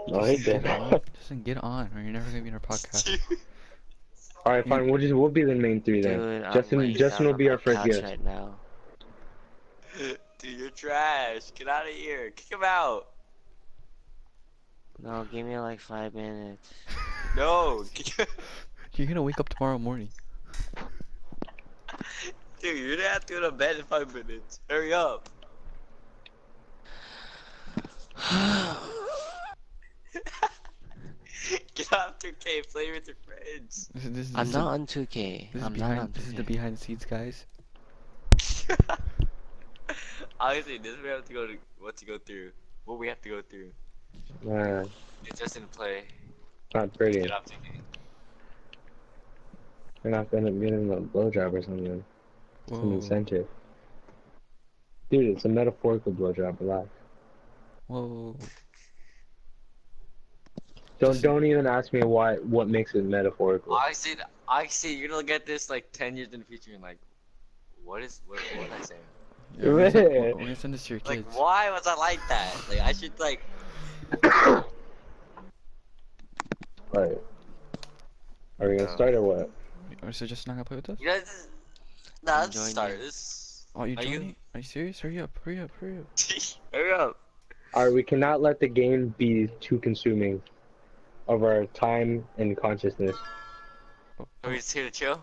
No, he Justin, did. get on. Justin, get on, or you're never gonna be in our podcast. Alright, You, fine. We'll be the main three then. Dude, I'm laying Justin down will on be my our first couch guest. right now. Dude, you're trash. Get out of here. Kick him out. No, give me like 5 minutes. No. you're gonna wake up tomorrow morning. Dude, you're gonna have to go to bed in 5 minutes. Hurry up. Get off 2K, play with your friends. I'm not on 2K. This is I'm not behind. on This is the 2K. behind the scenes, guys. Honestly, this is what we have to go to. What to go through? What we have to go through. Man, It just didn't play. not pretty. Get off 2K. We're not gonna get him a blowjob or something. Some Whoa. incentive. Dude, it's a metaphorical blowjob, relax. Whoa. Don't even ask me what makes it metaphorical. Honestly, you're gonna look at this like 10 years in the future and like, what am I saying? Yeah, we're gonna send this to your Like, kids. why was I like that? Like, I should like. Right. Are we gonna start or what? So just not gonna play with us? You know, nah, I'm let's joining. start. This. Oh, you Are you- joining? Are you serious? Hurry up! Hurry up! Hurry up! Hurry up. Alright, we cannot let the game be too consuming of our time and consciousness. Oh, Are we just here to chill?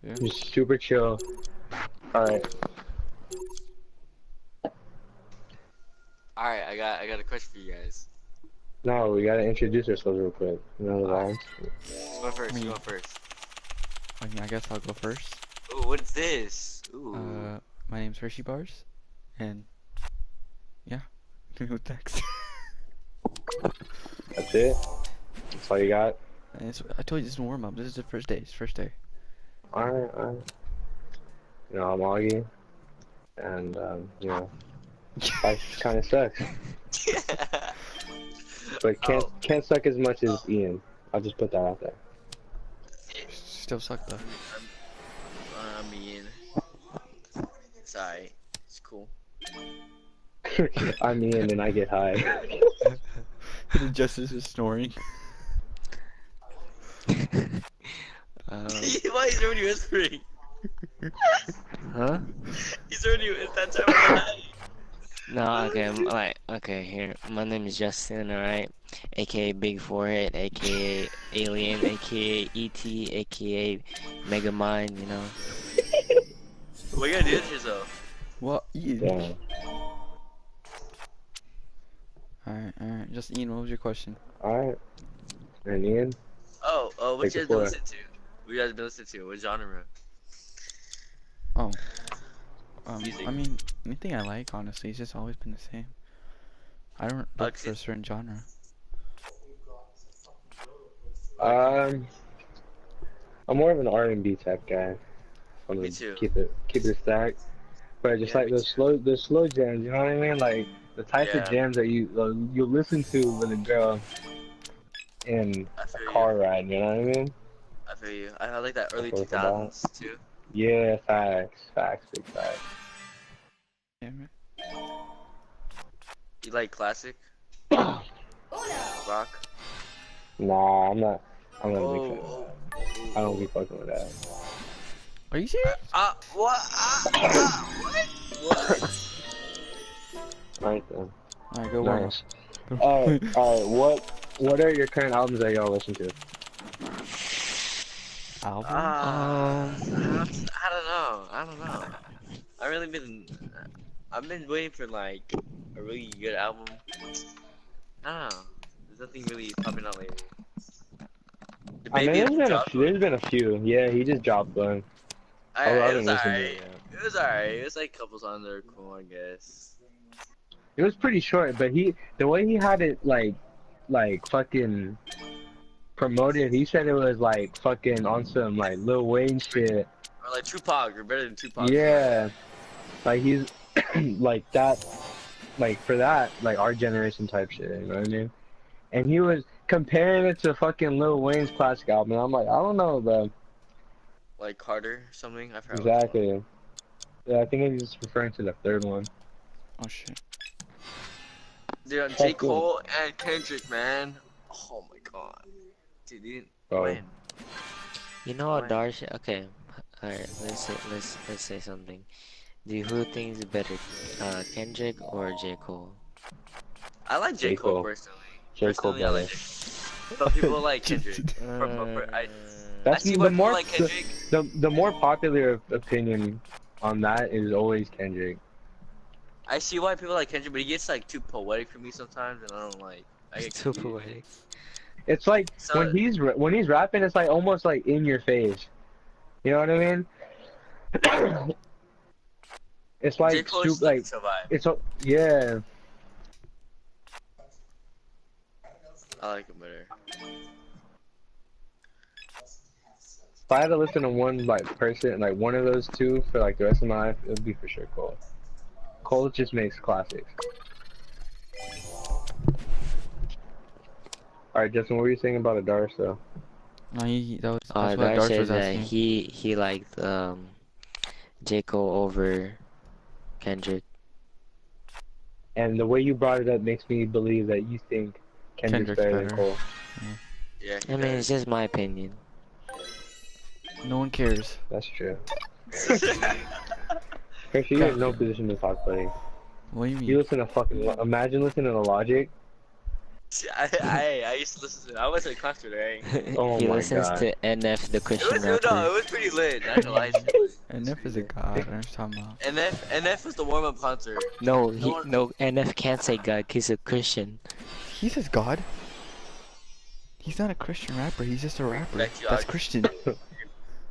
yeah. Just super chill. Alright. All right, I got a question for you guys. No, we gotta introduce ourselves real quick. You know the Alright. lines? Go first. Me. Go first. I mean, I guess I'll go first. Ooh, what is this? Ooh. My name's Hershey Bars, and yeah, who's next? That's it? That's all you got? And I told you this is a warm up. This is the first day. It's the first day. Alright. You know, I'm Augie. And, you know, life kinda sucks. But can't suck as much as Ian. I'll just put that out there. Still suck though. I mean, sorry, it's cool. I'm Ian and I get high. The justice is snoring. Why is already whispering? Huh? He's already at that time of the night. No, okay, alright, okay, here. My name is Justin, alright? AKA Big Forehead, AKA Alien, AKA ET, AKA Megamind, you know? What you gonna do to yourself? What? Ian. Damn. Alright. Just Ian, what was your question? Alright. And Ian? Oh, what Take you the guys been floor. listening to? What you guys been listening to? What genre? Oh. Music? I mean, anything I like, honestly, it's just always been the same. I don't look for Okay. a certain genre. I'm more of an R&B type guy. I'm Me gonna too. keep it stacked. But just Yeah, like me the slow jams, you know what I mean? Like the type Yeah. of jams that you listen to with a girl in I a feel car you. ride, you know what I mean? I feel you. I like that early That's what it's about. 2000s too. Yeah, facts, big facts. Yeah, man. You like classic rock? Nah, I'm not a big fan. Oh, I don't be fucking with that. Are you serious? what? What? What? Right then. Alright, go warm Nice. up. Alright, what are your current albums that y'all listen to? Album? I don't know. I've been waiting for like a really good album. I don't know. There's nothing really popping out lately. The I mean, Baby dropped one. there's been a few. Yeah, he just dropped one. I, I it haven't was listened to alright. it yet. It was alright. It was like a couple songs that were cool, I guess. It was pretty short, but the way he had it like fucking promoted, he said it was like fucking on some like Lil Wayne shit. Or like Tupac, or better than Tupac. Yeah, like he's like that, like for that, like our generation type shit. You know what I mean? And he was comparing it to fucking Lil Wayne's classic album. And I'm like, I don't know, bro. Like Carter or something. I've heard. Exactly. Yeah, I think he's just referring to the third one. Oh shit. Dude, J. Fucking- Cole and Kendrick, man. Oh my god. Dude, you didn't Bro. win. You know what, Why? Darsh? Okay, alright. Let's say something. Who thinks better, Kendrick or J. Cole? I like J. J. Cole Cole. personally. J. Cole Personally, I like better. J. Cole. But people like Kendrick. I That's see the why people more like Kendrick. the more popular opinion on that is always Kendrick. I see why people like Kendrick, but he gets like too poetic for me sometimes, and I don't like. I get It's too confused. poetic. It's like So- when he's rapping, it's like almost like in your face. You know what I mean? It's J. like Cole just like survive. it's yeah. I like him better. If I had to listen to one like person, like one of those two for like the rest of my life, it would be for sure Cole. Cole just makes classics. All right, Justin, what were you saying about Adar? So No, that was that's what Darsh Darsh said was that asking. he liked J. Cole over Kendrick. and the way you brought it up makes me believe that you think Kendrick's Kendrick's better than better. Cole. Yeah. I mean, it's just my opinion. No one cares. That's true. Chris, you're in no position to talk, buddy. What do you You mean? listen to fucking. Imagine listening to Logic. I used to listen to. I went to a concert, right? Oh He my listens God. to NF, the It Christian was no, rapper. it was pretty lit. Not gonna lie. to you. NF is a god. I know what you're talking about. NF was the warm up concert. No, one- NF can't say God 'cause he's a Christian. He says God. He's not a Christian rapper. He's just a rapper. Back to you, That's Augie. Christian.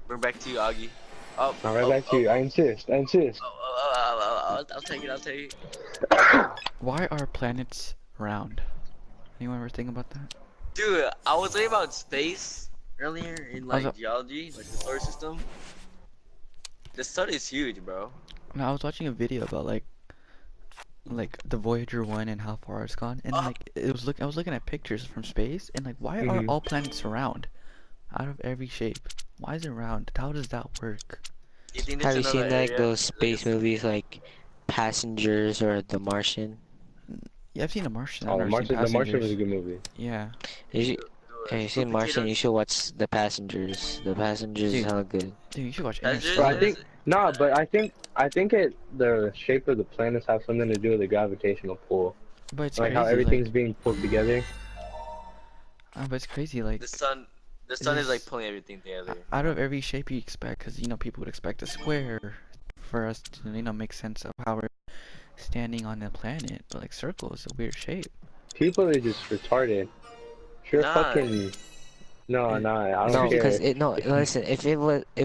Bring back to you, Augie. Oh, All right, back to you. I insist. I insist. I'll take it. I'll take it. Why are planets round? Anyone ever think about that? Dude, I was thinking about space earlier in I was like geology, like the solar system. The sun is huge, bro. No, I was watching a video about like the Voyager 1 and how far it's gone, and like I was looking at pictures from space, and like why are Mhm. all planets round? Out of every shape. Why is it round? How does that work? You think Have there's you seen another like area? those space movies like Passengers or The Martian? Yeah, I've seen The Martian. I've Oh, never seen The Martian was Passengers. a good movie. Yeah. You should, Dude, have you seen sweet Martian? You potatoes. should watch The Passengers. The Passengers is Dude. hella good. Dude, you should watch That's just- But I Interstellar. think no, but I think the shape of the planets have something to do with the gravitational pull, But it's like crazy. how everything's being pulled together. But it's crazy. Like The sun is like pulling everything together. out of every shape you expect, because people would expect a square for us to make sense of how we're standing on the planet. But like circle is a weird shape. People are just retarded. If you're Nah. fucking no, I No, don't because care. listen, if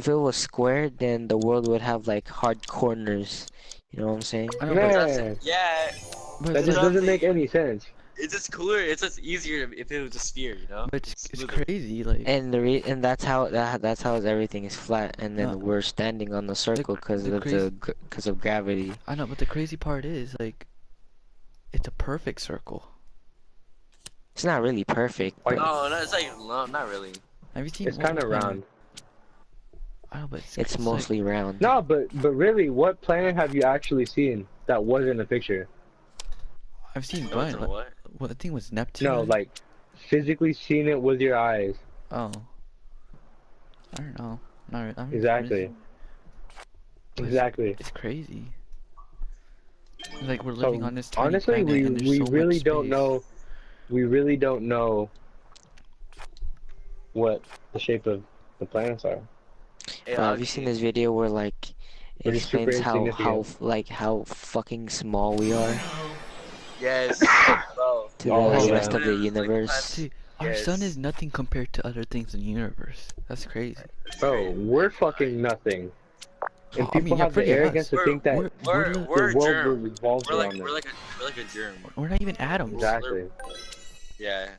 it was square, then the world would have like hard corners. You know what I'm saying? I know, Man, Yeah, but that just what I'm doesn't make saying. any sense. it's just cooler. It's just easier if it was a sphere, you know? but it's smoother. crazy. Like And and that's how everything is flat, and then No. we're standing on the circle because the of crazy- because of gravity. I know, but the crazy part is like it's a perfect circle. It's not really perfect, Like- but No, it's like no, not really. Have you seen? It's what kind of planet- round. I know, but it's like- mostly round. No, but really, what planet have you actually seen that wasn't in a picture? I've seen No, one. it's Like, what? well, the thing was Neptune. No, like physically seen it with your eyes. Oh. I don't know. Not really. I'm Exactly. But Exactly. It's crazy. Like we're So living on this tiny honestly, planet and there's we so much really don't space. know. We really don't know what the shape of the planets are. Hey, Have you seen this video where like it We're just super explains how insignificant. how fucking small we are Yes, bro. to Oh, the yeah. rest of the Like, universe? Dude, our sun Yes. is nothing compared to other things in the universe. That's crazy. Bro, we're fucking nothing. And Oh, I mean, people yeah, have the forget arrogance us. to think that We're the We're a world germ. revolves We're like around we're them. like a germ. We're not even atoms. Exactly. Yeah.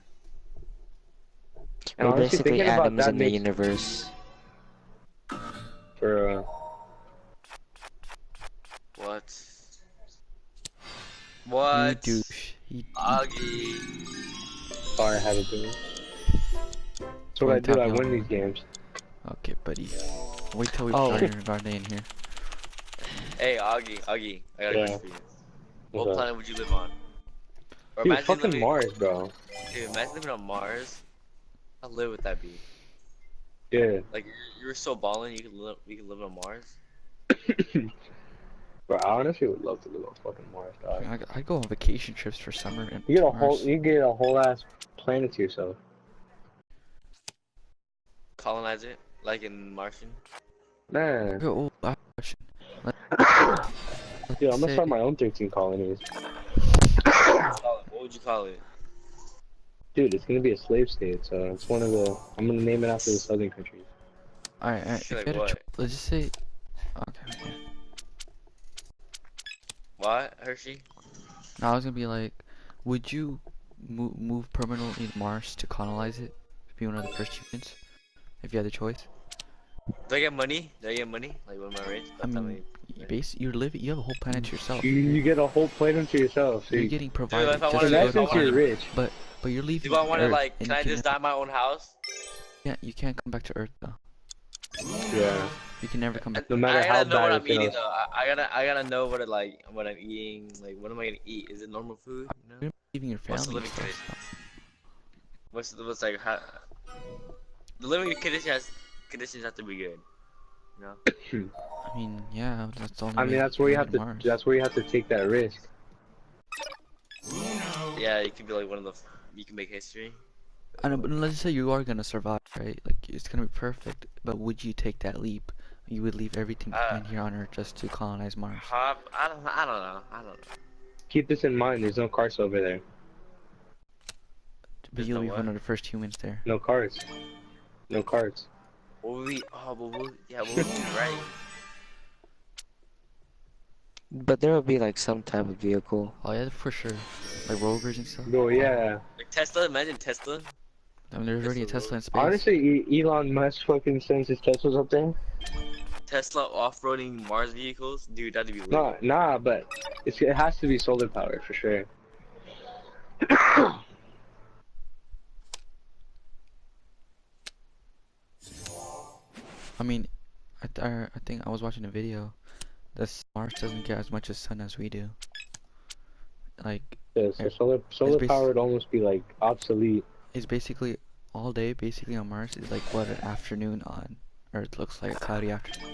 And We're honestly, basically thinking about atoms that in the makes universe. for What? You What? douche. Augie. sorry, I have it doing. That's what I do. I win these games. Okay, buddy. Wait till we Oh. start your in here. Hey, Augie. I got a Yeah. question for you. What What's up? planet would you live on? Or Dude, imagine fucking living, Mars, bro. dude, imagine living on Mars. How lit would that be? Yeah. Like you're so ballin', you could live on Mars. Bro, I honestly would love to live on fucking Mars, dog. I'd go on vacation trips for summer and You get a Mars. you get a whole ass planet to yourself. Colonize it, like in Martian. Man, Oh, I have a question. Let's dude, I'm gonna say- start my own 13 colonies. What would you call it? Dude, it's gonna be a slave state, so it's one of the. I'm gonna name it after the southern countries. Alright, if you Like had a what? let's just say. Okay. What, Hershey? Now I was gonna be like, would you move permanently to Mars to colonize it? Be one of the first humans, if you had the choice. Do I get money? Do I get money? Like when am I rich? I mean, you have a whole planet to yourself. You get a whole planet to yourself. So You're you, getting if provided I just wanna in to live- go essence, to you're Mars. rich. But you're leaving Do I want to Earth, like? and Can I you just die in my own house? You can't come back to Earth though. Yeah. You can never come back. No matter I how gotta know what bad I'm it eating feels. though. I gotta know what what I'm eating. Like what am I gonna eat? Is it normal food? You know? You're leaving your What's the family and living stuff. What's like how? The living conditions have to be good. You know? I mean, yeah, that's the only I way mean, that's where you have live to. in Mars. That's where you have to take that risk. Yeah, you could be like one of the. You can make history. I know, but let's say you are gonna survive, right? Like it's gonna be perfect. But would you take that leap? You would leave everything behind here on Earth just to colonize Mars. I don't know. Keep this in mind. There's no cars over there. But There's you'll no be what? one of the first humans there. No cars. No cars. What would we? Oh, but what would we do, right? But there will be like some type of vehicle. Oh yeah, for sure. Like rovers and stuff. Oh yeah. Like Tesla. Imagine Tesla. I mean, there's already a Tesla Tesla in space. Honestly, Elon Musk fucking sends his Teslas up there. Tesla off-roading Mars vehicles, dude. That'd be lit. Nah, but it has to be solar powered for sure. I mean, I think I was watching a video. That Mars doesn't get as much as sun as we do. Like, Yeah, so solar basi- powered almost be like obsolete. it's basically all day basically on Mars is like what an afternoon on Earth looks like, a cloudy afternoon.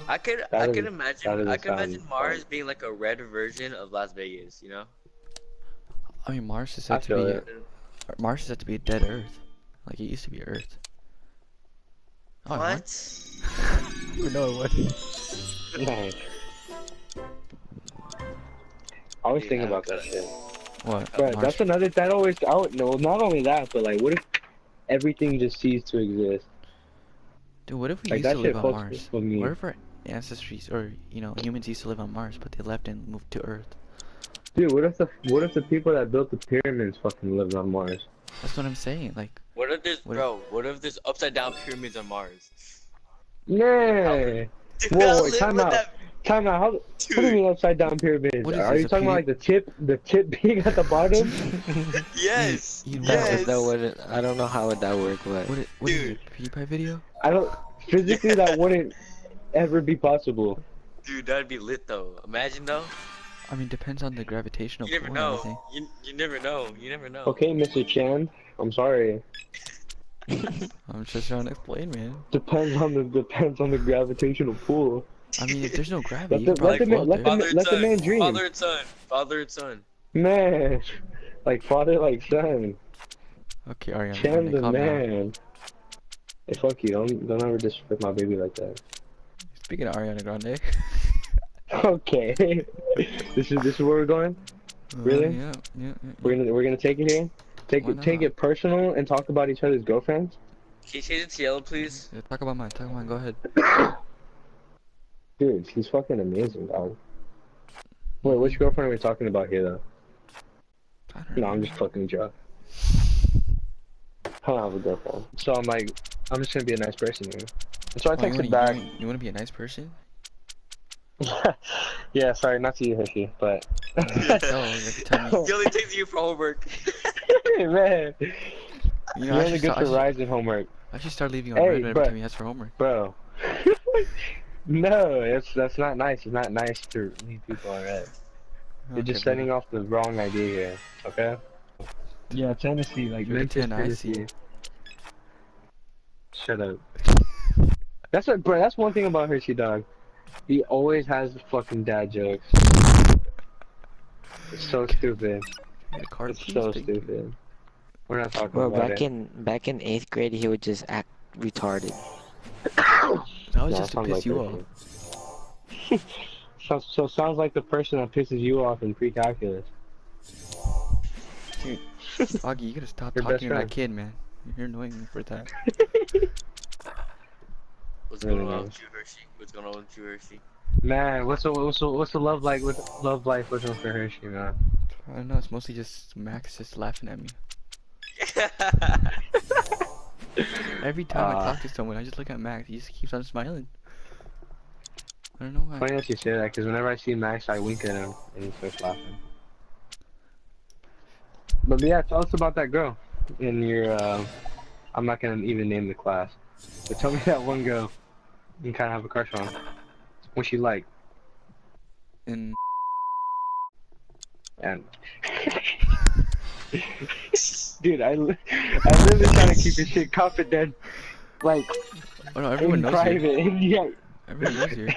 I could doesn't imagine sound Mars fun. being like a red version of Las Vegas, you know? I mean, Mars is I said to feel be it. Mars is said to be a dead Earth, like it used to be Earth. Oh, What? No, what? Man. I always think Yeah. about that shit. What? But Mars? that's another. That always. No, not only that, but like, what if everything just ceased to exist? Dude, what if we Like, used that to shit live on fucks Mars? with me. What if our ancestries or humans used to live on Mars, but they left and moved to Earth? Dude, what if the people that built the pyramids fucking lived on Mars? That's what I'm saying. Like, What if there's What- bro? What if there's upside down pyramids on Mars? Yeah. Dude, Whoa, how wait, lit time would out. that- Time out. What do you Dude, mean upside down pyramids? What is Are this, you a talking about like the tip being at the bottom? yes. you That know, wouldn't. I don't know how would that work, but what is it? A PewDiePie video? I don't. Physically, that wouldn't ever be possible. Dude, that'd be lit though. Imagine though. I mean, depends on the gravitational You pull never and know. everything. You never know. You never know. Okay, Mr. Chan. I'm sorry. I'm just trying to explain, man. Depends on the gravitational pull. I mean, if there's no gravity, Let you the- can let probably the- float let there. the- Father and man son. dream. Father and son. Father and son. Man, like father, like son. Okay, Ariana, Chan the calm down. man. Hey, fuck you! Don't ever disrespect my baby like that. Speaking of Ariana Grande. Okay. this is where we're going. Really? Yeah. We're gonna take it here. Why Take not? it personal and talk about each other's girlfriends. Can you change it to yellow, please? Yeah, talk about mine. Go ahead. Dude, she's fucking amazing, dog. Wait, which girlfriend are we talking about here, though? I don't No, know. I'm just fucking joking. I don't have a girlfriend. So I'm like, I'm just gonna be a nice person here. And so I Oh, you texted wanna- back. You wanna be a nice person? Yeah, sorry, not to you, Hershey, but. Oh, you have to tell me. He only takes you for homework. Man, You you're know, only good for Ryzen homework, I should start leaving on Hey, red every but- time he asks for homework. bro. No, that's not nice. It's not nice to leave people on red. You're just Okay, setting off the wrong idea here, okay? Yeah, Tennessee, like You're the Memphis, Tennessee. Tennessee. Shut up. That's what, bro. That's one thing about Hershey, dog. He always has fucking dad jokes. It's so stupid. Get a card, It's please. so Thank you. stupid. We're not talking Bro, about back it. in 8th grade, he would just act retarded. That was Yeah, just to sounds piss like you Hershey. off. So sounds like the person that pisses you off in pre-calculus. Dude, Augie, you gotta stop Your best talking to that friend. kid, man. You're annoying me for that. What's Really going on nice. with you, Hershey? What's going on with you, Hershey? Man, what's the love like with love life looking for Hershey, man? I don't know, it's mostly just Max just laughing at me. Every time I talk to someone, I just look at Max. He just keeps on smiling. I don't know why. Funny that you say that, because whenever I see Max, I wink at him, and he starts laughing. But yeah, tell us about that girl in your, I'm not gonna even name the class, but tell me that one girl you kind of have a crush on. What she like? And And dude, I literally trying to keep your shit confident, like oh no, everyone in knows private. you. And yeah. Everyone knows you.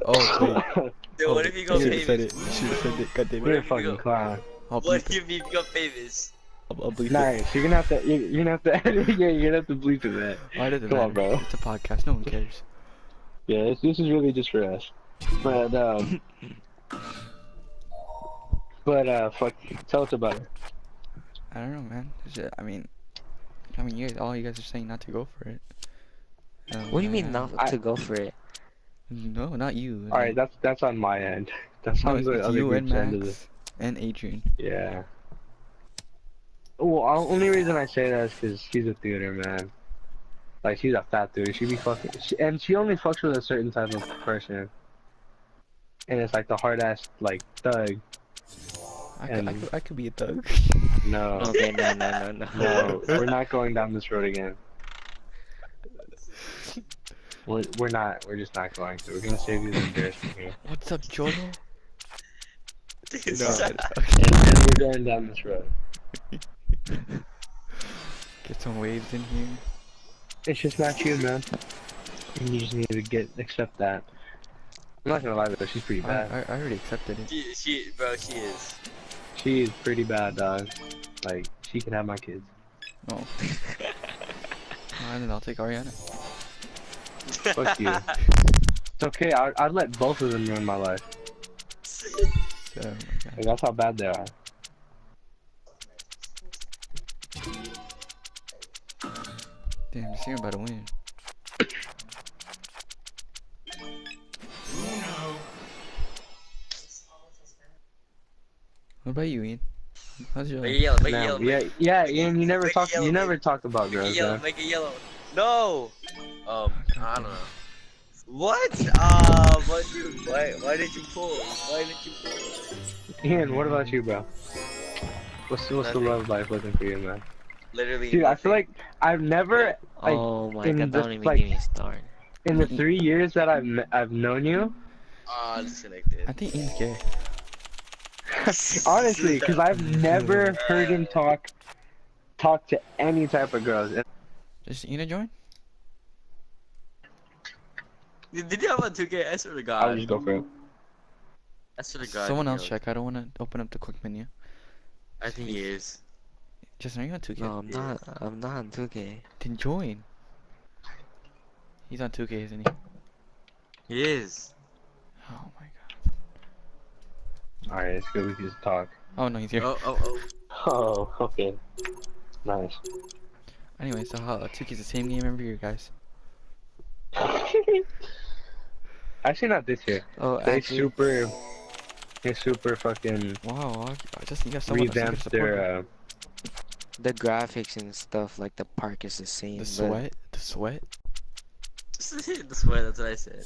Oh wait. Dude, what if you go You should've said famous? it. You should've said it. God damn You're it. a fucking clown. I'll What bleep it. if you become famous? I'll bleep it. Nice. You're gonna have to. You're gonna have to. Yeah, you're gonna have to bleep it, man. Why does it Come on, matter? bro. It's a podcast. No one cares. Yeah, this is really just for us. But fuck. Tell us about it. I don't know, man. I mean, you guys, all you guys are saying not to go for it. What do you mean not I- to go for it? No, not you. All right, that's on my end. That's no, on it's, the it's other you and group's end of this. Max and Adrian. Yeah. Well, the only reason I say that is because she's a theater man. Like, she's a fat dude. She be fucking, and she only fucks with a certain type of person. And it's like the hard ass, like, thug. I could be a thug. No, Okay, no. no, we're not going down this road again. We're not. We're just not going to. We're gonna save you the embarrassment here. What's up, Jolo? Dude, No, shut up. And we're going down this road. Get some waves in here. It's just not you, man. And you just need to accept that. I'm not gonna lie though, she's pretty bad. I already accepted it. Bro, she is. She's pretty bad, dog. Like, she can have my kids. Oh. And then I'll take Ariana. Fuck you. It's okay, I'd let both of them ruin my life. So, Like, that's how bad they are. damn, this team about to win. What about you, Ian? How's your Make it life? yellow, make it Now, yellow. yeah, Ian, you never Make it talked. yellow, You make never talked about Make it girls, yellow, man. make it yellow. No! I don't know. What? Why did you pull? Why did you pull? Ian, what about you, bro? What's the Nothing. love life looking for you, man? Literally. Dude, I feel nothing. like I've never, like, Oh my in god, this, don't even like- get me started. in the 3 years that I've known you, Disconnected. I think Ian's gay. honestly, because I've never heard him talk to any type of girls. Just Ian to join? Did you have a 2K? I swear to I God. would just go for it. I swear to God. Someone he else is. check. I don't want to open up the quick menu. I think he is. Just are you on 2K? No, I'm not. I'm not on 2K. Then join. He's on 2K, isn't he? He is. Oh my god. Alright, it's good we can just talk. Oh no, he's here. Oh. Oh, okay. Nice. Anyway, so how 2K is the same game every year, guys. Actually, not this year. Oh, They actually, super fucking Wow, I just you got someone that's revamped support. their, the graphics and stuff, like the park is the same. The but- sweat, the sweat. The sweat, that's what I said.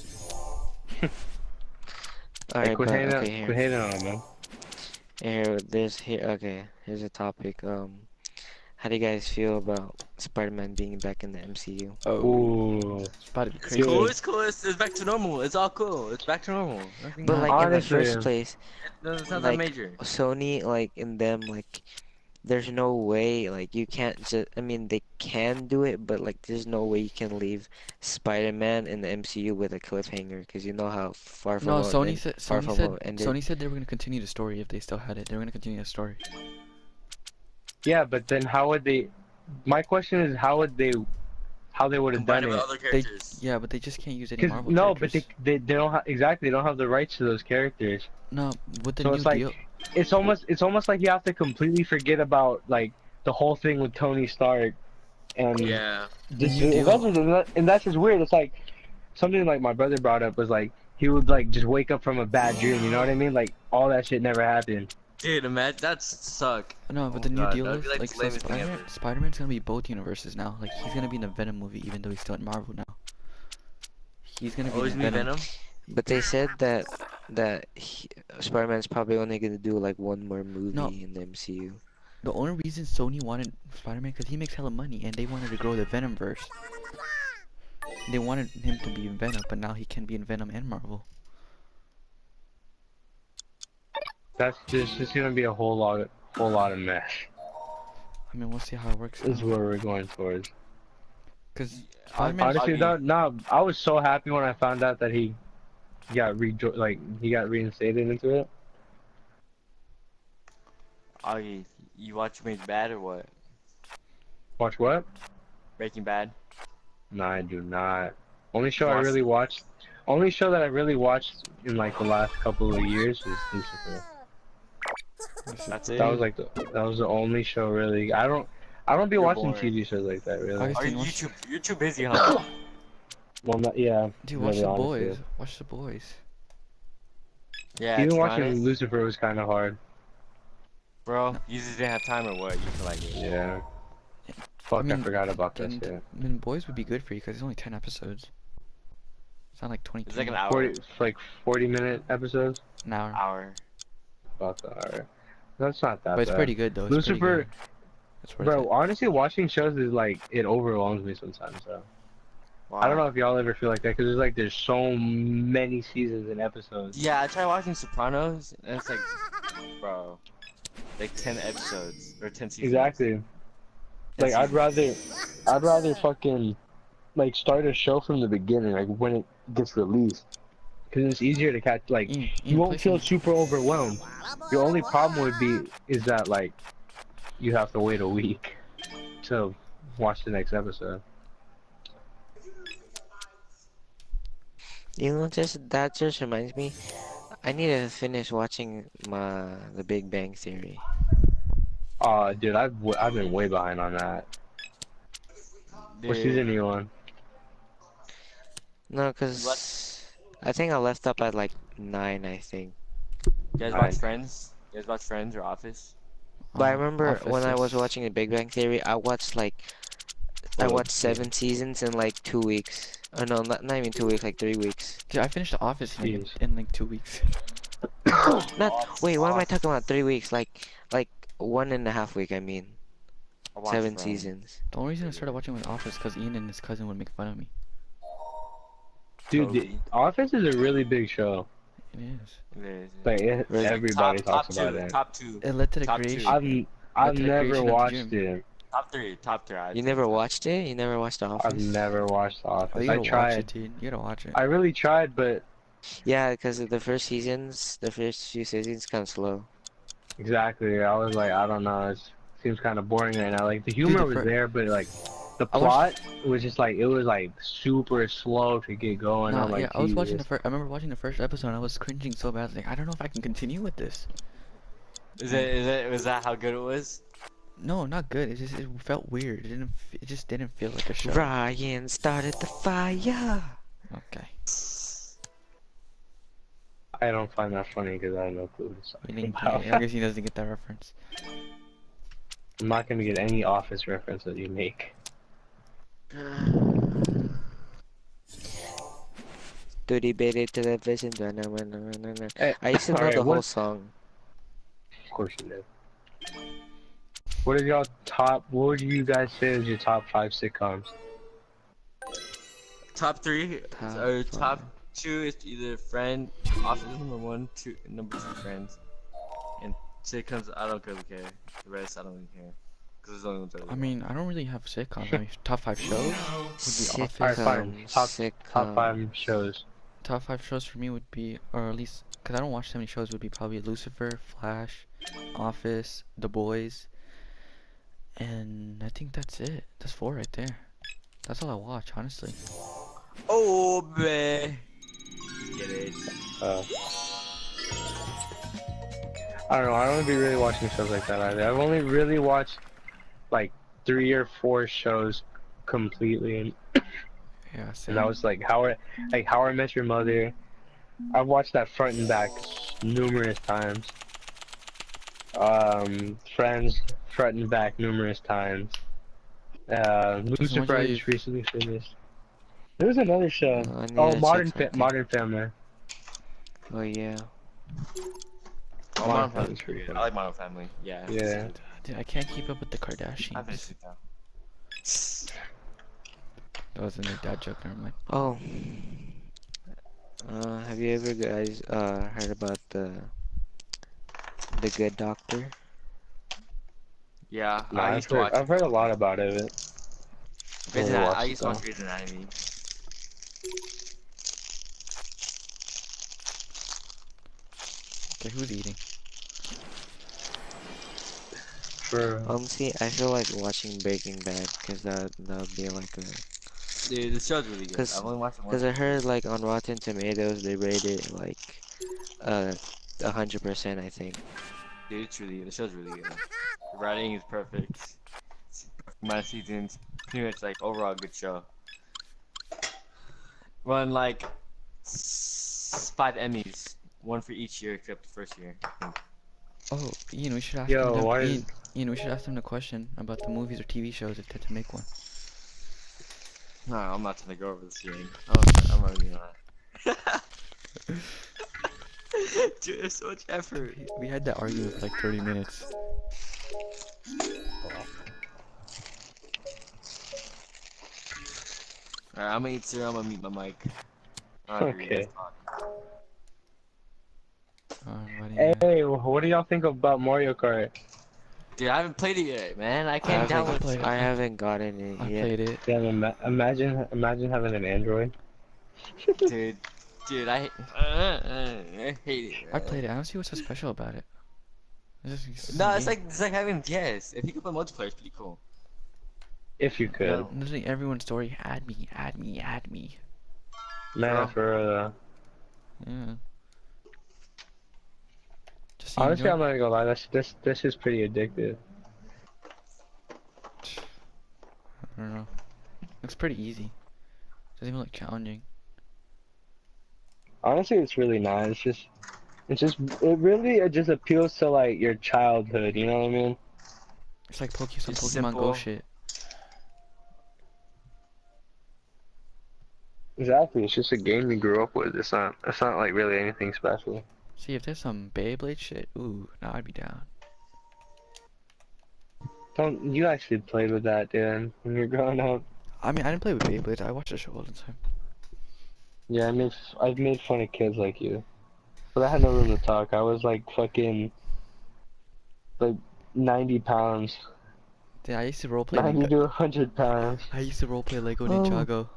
Alright, quit but hating, okay, quit hating on them, man. here, okay, here's a topic. How do you guys feel about Spider-Man being back in the MCU. Oh, Ooh. it's about to be It's crazy. cool. It's cool. It's back to normal. It's all cool. It's back to normal. Nothing. But Nah, like in the honestly, first place, It's not that like major. Sony, like in them, like there's no way, like you can't just. I mean, they can do it, but like there's no way you can leave Spider-Man in the MCU with a cliffhanger, because you know how far from No, how it Sony end- said far Sony from said how it ended. Sony said they were gonna continue the story if they still had it. They were gonna continue the story. Yeah, but then how would they? My question is how would they? How they would have Combine done it with it? other They characters. yeah, but they just can't use any Because Marvel no, characters. but they don't have exactly. They don't have the rights to those characters. No, with the So new it's like deal. it's almost like you have to completely forget about like the whole thing with Tony Stark and Yeah. just new deal. Avengers, and that's just weird. It's like something like my brother brought up was like he would like just wake up from a bad dream. You know what I mean? Like all that shit never happened. Dude, imagine that suck. No, Oh but the new God, deal that'd is be like like the so lamest thing ever. Spider-Man's gonna be both universes now. Like he's gonna be in the Venom movie even though he's still in Marvel now. He's gonna be Always in be Venom. Venom. But they said that Spider-Man's probably only gonna do like one more movie No. in the MCU. The only reason Sony wanted Spider-Man because he makes hella money and they wanted to grow the Venom verse. They wanted him to be in Venom, but now he can be in Venom and Marvel. That's just gonna be a whole lot of mess. I mean, we'll see how it works This is out. where we're going towards. Because I- Spider-Man, Honestly, I'd be- no, I was so happy when I found out that he got he got reinstated into it. Oh, you watch Breaking Bad or what? Watch what? Breaking Bad. No, I do not. Only show I Watch- really watched, only show that I really watched in like the last couple of years is Lucifer. That's it. That was like that was the only show really. I don't be You're watching boring. TV shows like that really. August- Are you Watch- you're too busy, huh? Well, not yeah. dude, watch really, The honestly. Boys. Watch The Boys. Yeah. Even to be watching honest, Lucifer was kind of hard. bro, you just didn't have time or what? You feel like it. Yeah. Fuck, I mean, forgot about that And shit. I mean, Boys would be good for you because it's only 10 episodes. It's not like 22. It's like an hour. 40-minute episodes. An hour. Hour. Fuck, alright. That's not that But it's bad. pretty good though. It's pretty Lucifer, good. It's worth bro. it. Honestly, watching shows is like it overwhelms me sometimes. So I don't know if y'all ever feel like that because there's so many seasons and episodes. Yeah, I tried watching Sopranos, and it's like, bro, like 10 episodes or 10 seasons. Exactly. 10 Like I'd seasons. rather fucking like start a show from the beginning, like when it gets released, because it's easier to catch. Like Ian, you won't play feel some- super overwhelmed. Your only problem would be is that like you have to wait a week to watch the next episode. You know, that just reminds me. I need to finish watching The Big Bang Theory. Dude, I've been way behind on that. What Dude, season are you on? No, cause I think I left up at like 9, I think. You guys watch Friends? You guys watch Friends or Office? But I Uh, remember Office when I is- was watching The Big Bang Theory, I watched Oh, 7 seasons in like 2 weeks. Oh no, not even 2 weeks, like 3 weeks. Dude, I finished The Office Jeez. in like 2 weeks. Wait, what am I talking about? 3 weeks, like 1.5 week. I mean, I watch 7 Friends. seasons. The only reason I started watching was Office because Ian and his cousin would make fun of me. Dude, Toby. Office is a really big show. It is. It is. Like Really? everybody talks top about two, it. Top 2. It led to the Top two. creation. I've to the never creation of the watched gym. it. Top 3. Top 3. You never watched it? You never watched The Office? I've never watched The Oh, Office. you I gotta watch it, tried. dude. You gotta watch it. I really tried, but Yeah, because the first few seasons kind of slow. exactly, I was like, I don't know. It seems kind of boring right now. Like the humor the was fir- there, but like the I plot was just like it was like super slow to get going. Nah, I'm like, yeah, I was watching the Jesus. first. I remember watching the first episode and I was cringing so bad. I was like, I don't know if I can continue with this. Was that how good it was? No, not good. It felt weird. It just didn't feel like a show. Ryan started the fire. Okay. I don't find that funny because I have no clue what it's You talking think, about. I guess he doesn't get that reference. I'm not gonna get any Office reference that you make. Duty bitty television. Hey, I used to know alright, the whole what- song. Of course you did. What are y'all top? What would you guys say is your top 5 sitcoms? Top three Top or five. top two is either Friend, Office is number one, number two Friends, and sitcoms I don't really care. The rest I don't really care, cause it's the only ones I really I mean, I don't really have sitcoms. I mean, top 5 shows would be Office. Alright, fine. Top Sitcom. 5 shows. Top 5 shows for me would be, or at least, because I don't watch so many shows, would be probably Lucifer, Flash, Office, The Boys, and I think that's it. That's 4 right there. That's all I watch, honestly. Oh, man. Get it. I don't know. I don't be really watching shows like that either. I've only really watched like 3 or 4 shows completely, and Yeah, same. that was like How I Met Your Mother. I've watched that front and back numerous times. Friends, front and back numerous times. Lucifer I you- just recently finished. There was another show. I need Oh, to check something. Modern Family. Oh yeah. Oh, Modern Modern Family's Family's pretty good. funny. I like Modern Family. Yeah. Yeah. Dude, I can't keep up with the I Kardashians. finished it now. That wasn't a dad joke, never mind. Oh. Have you ever guys heard about the Good Doctor? Yeah, No, I used to watch. I've heard a lot about it. Grey's never Anatomy. watched I it, used to watch though. Grey's Anatomy. Okay, who's eating? For Honestly, I feel like watching Breaking Bad because that'd be like a. Dude, the show's really good. 'Cause- I've only watched it once. Because I heard like on Rotten Tomatoes they rate it like 100%, I think. Dude, it's really, the show's really good. The writing is perfect. It's perfect amount of seasons. Pretty much like overall good show. Won like 5 Emmys, one for each year except the first year. Oh, Ian, we should ask Yo, him. why is- Ian, we should ask him the question about the movies or TV shows if they had to make one. No, I'm not gonna go over this hearing. I'm not really not. Dude, there's so much effort. We had that argument for like 30 minutes. Alright, I'm gonna eat cereal, I'm gonna mute my mic. Alright, you guys Okay. talk. Why do you- Hey, what do y'all think about Mario Kart? Dude, I haven't played it yet, man. I can't haven't download played it. I haven't gotten it I yet. played it. Damn, imagine having an Android. Dude, I hate it. I played it. I don't see what's so special about it. It's just No, some it's game. like having DS. If you could play multiplayer, it's pretty cool. If you could. No. Literally everyone's story. Add me, add me, add me. Man, Bro. for Yeah. Just honestly, I'm enjoy- not gonna lie. This is pretty addictive. I don't know. Looks pretty easy. Doesn't even look challenging. Honestly, it's really nice. It really just appeals to like your childhood. You know what I mean? It's like some It's Pokemon Go simple. shit. Exactly. It's just a game you grew up with. It's not like really anything special. See, if there's some Beyblade shit, ooh, now I'd be down. Don't you actually played with that, dude? When you're growing up? I mean, I didn't play with Beyblades. I watched the show all the time. Yeah, I've made fun of kids like you, but I had no room to talk. I was like fucking like 90 pounds, Yeah, I used to roleplay. 90 to 100 pounds. I used to roleplay Lego Oh. Ninjago.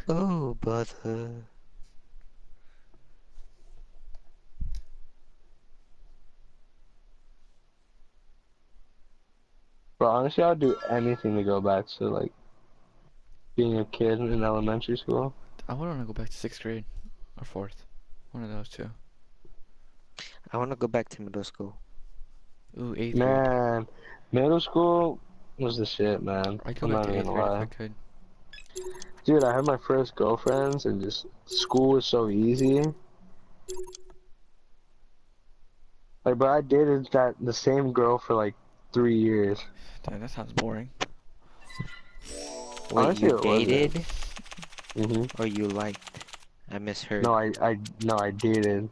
Oh, brother. But honestly, I'd do anything to go back to like being a kid in elementary school. I would want to go back to 6th grade or 4th. One of those two. I want to go back to middle school. Ooh, 8th grade. Man, middle school was the shit, man. I'd go I'm back not to 8th gonna grade if I lie. could. Dude, I had my first girlfriends and just school was so easy. Like, but I dated the same girl for like 3 years. Damn, that sounds boring. Wait, Honestly, you it wasn't. dated Mhm. or you liked? I misheard. No, I dated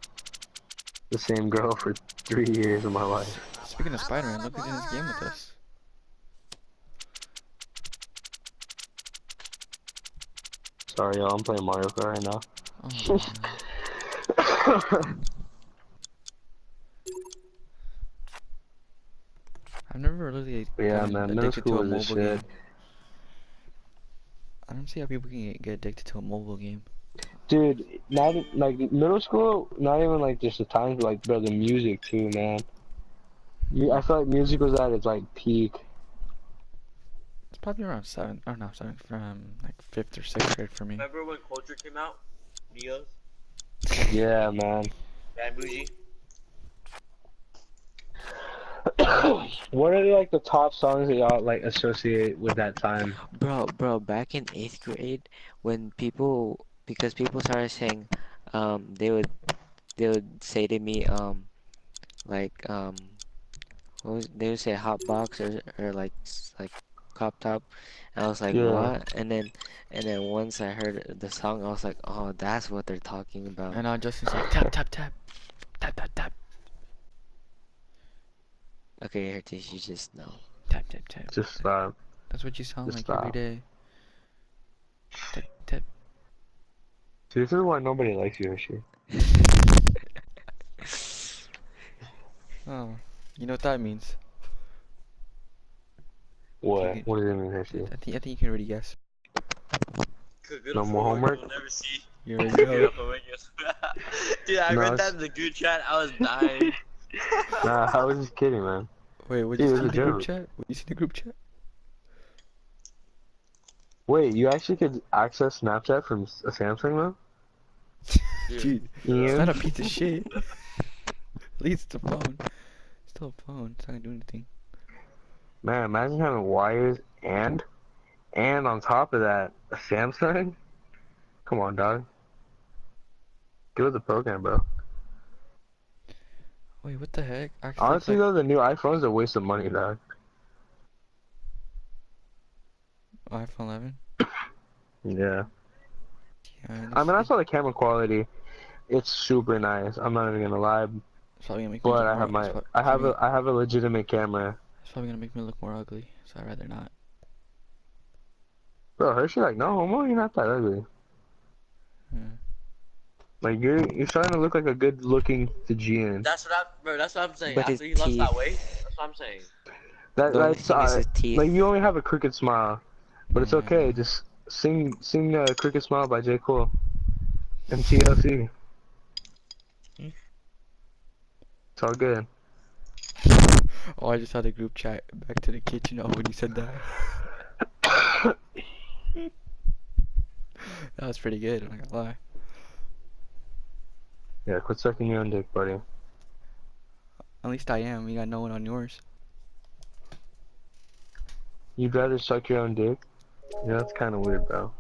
the same girl for 3 years of my life. Speaking of Spider-Man, look who's in this game with us. Sorry, y'all. I'm playing Mario Kart right now. Oh, man. I've never really Yeah, gotten man. Middle addicted to school a was a mobile shit. game. I don't see how people can get addicted to a mobile game. Dude, not like middle school. Not even like just the times, but like bro, the music too, man. I feel like music was at its like peak. It's probably around 7th, or not 7th, from like 5th or 6th grade for me. Remember when Culture came out? Neos? Yeah, man. Bad Bougie? What are like the top songs that y'all like associate with that time? Bro, back in 8th grade, when because people started saying, they would say to me, like, they would say hot box or like like cop top. I was like, Yeah. what? And then once I heard the song, I was like, oh, that's what they're talking about. And Justin's like, tap, tap, tap. Tap, tap, tap. Okay, Heritage, you just know. Tap, tap, tap. Just stop. That's what you sound Just like every stop. day. Tap, tap. See, this is why nobody likes you, Hershey. Oh, you know what that means. What? You- What does it mean, Hershey? I think you can already guess. Good No more homework? You'll never see. You already Good know. homework, Dude, I No, read it's- that in the group chat. I was dying. Nah, I was just kidding, man. Wait, what Dude, you it see was in a the group joke. chat? What you see in the group chat? Wait, you actually could access Snapchat from a Samsung though? Dude, Yeah. it's not a piece of shit. At least it's a phone. It's still a phone. It's not gonna do anything. Man, imagine having wires and on top of that, a Samsung? Come on, dog. Get with the program, bro. Wait, what the heck? Actually, Honestly, though, the new iPhone's a waste of money, dog. iPhone 11. Yeah. Yeah, I mean, I saw the camera quality. It's super nice. I'm not even gonna lie, it's probably gonna make me but look I more. have my, It's I have probably, a, I have a legitimate camera. it's probably gonna make me look more ugly. So I'd rather not. Bro, Hershey, like, no homo, you're not that ugly. Yeah. Like, you're starting to look like a good-looking Fijian. That's what I'm saying. But After his he lost that teeth. weight, that's what I'm saying. The only That's thing is his teeth. like, you only have a crooked smile, but it's Yeah. okay. Just sing "Crooked Smile" by J. Cole and TLC. It's all good. Oh, I just saw the group chat back to the kitchen. Oh, when you said that. That was pretty good. I'm not gonna lie. Yeah, quit sucking your own dick, buddy. At least I am. You got no one on yours. You'd rather suck your own dick? Yeah, that's kind of weird, bro.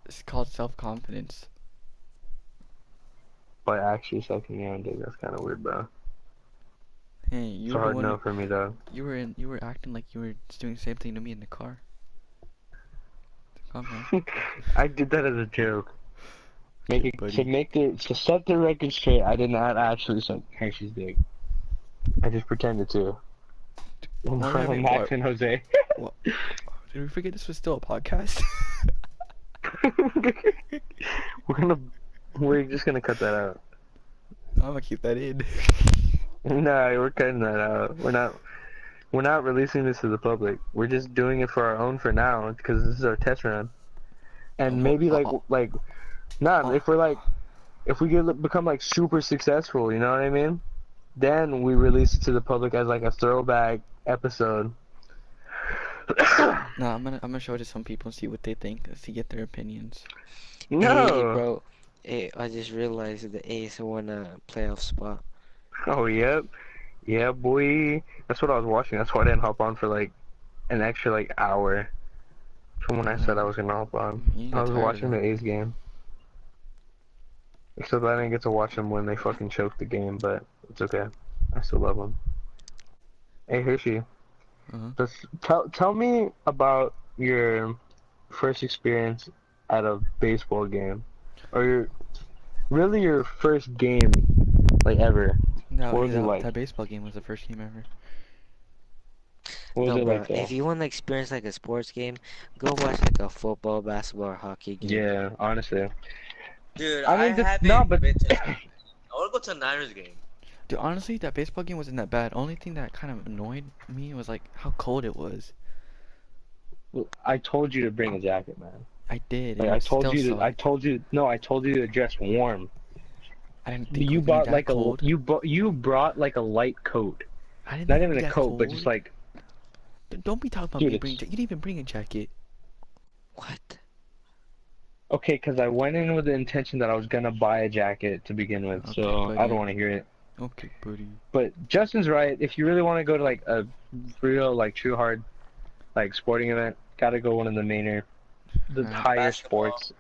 It's called self-confidence. By actually sucking your own dick, that's kind of weird, bro. Hey, It's you a were the hard one. no for me, dog. You were acting like you were just doing the same thing to me in the car. Calm down. I did that as a joke. Okay, buddy. To set the record straight, I did not actually suck Hershey's dick. I just pretended to. In Why front of haven't- Max why- and Jose. Did we forget this was still a podcast? We're just gonna cut that out. I'm gonna keep that in. Nah, we're cutting that out. We're not releasing this to the public. We're just doing it for our own for now because this is our test run. And maybe if we become like super successful, you know what I mean? Then we release it to the public as like a throwback episode. No, I'm gonna show it to some people and see what they think, see get their opinions. No. Hey, bro. Hey, I just realized that the A's won a playoff spot. Oh, yep. Yeah, boy. That's what I was watching. That's why I didn't hop on for like an extra like hour from when I said I was gonna hop on. You I got was tired of watching the that. A's game. Except I didn't get to watch them when they fucking choked the game, but it's okay. I still love them. Hey, Hershey. Tell me about your first experience at a baseball game, or your first game, like ever. No, What was it that, like? that baseball game was the first game ever. What was No, it bro. like though? If you want to experience like a sports game, go watch like a football, basketball, or hockey game. Yeah, honestly. Dude, I I mean, haven't no, but been to. I want to go to a Niners game. Dude, honestly, that baseball game wasn't that bad. Only thing that kind of annoyed me was like how cold it was. I told you to bring a jacket, man. I did, Like and I it told still you to. sucked. I told you to dress warm. I didn't think it You was gonna be bought that like cold. you brought like a light coat. I didn't Not think it would even be a that coat, cold. but just like, Don't be talking about dude, me bringing. it's You didn't even bring a jacket. What? okay, because I went in with the intention that I was gonna buy a jacket to begin with, Okay, so I buddy. don't want to hear it. Okay, buddy. But Justin's right. If you really want to go to like a real, like true hard, like sporting event, gotta go one of the mainer, the Alright. higher Basketball. sports.